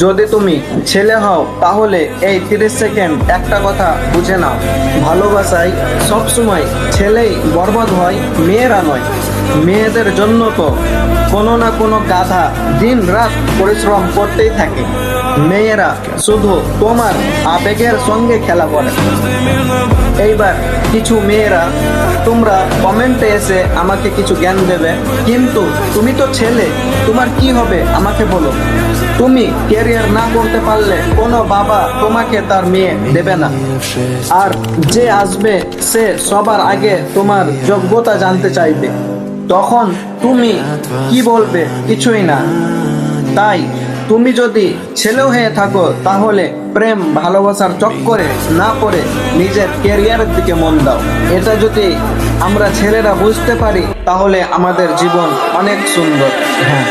যদি তুমি ছেলে হও তাহলে এই 30 সেকেন্ড একটা কথা বুঝে নাও, ভালোবাসায় সবসময় ছেলেই বরবাদ হয়, মেয়েরা নয়। মেয়েদের জন্য তো কোনো না কোনো গাধা দিন রাত পরিশ্রম করতেই থাকে। মেয়েরা শুধু তোমার আবেগের সঙ্গে খেলা করে। এইবার কিছু মেয়েরা তোমরা কমেন্টে এসে আমাকে কিছু জ্ঞান দেবে, কিন্তু তুমি তো ছেলে, তোমার কি হবে আমাকে বলো। তুমি ক্যারিয়ার না করতে পারলে কোনো বাবা তোমাকে তার মেয়ে দেবে না। আর যে আসবে সে সবার আগে তোমার যোগ্যতা জানতে চাইবে, তখন তুমি কি বলবে? কিছুই না। তাই তুমি যদি ছেলেও হয়ে থাকো তাহলে প্রেম ভালোবাসার চক্করে না পড়ে নিজের ক্যারিয়ারের দিকে মন দাও। এটা যদি আমরা ছেলেরা বুঝতে পারি তাহলে আমাদের জীবন অনেক সুন্দর। হ্যাঁ।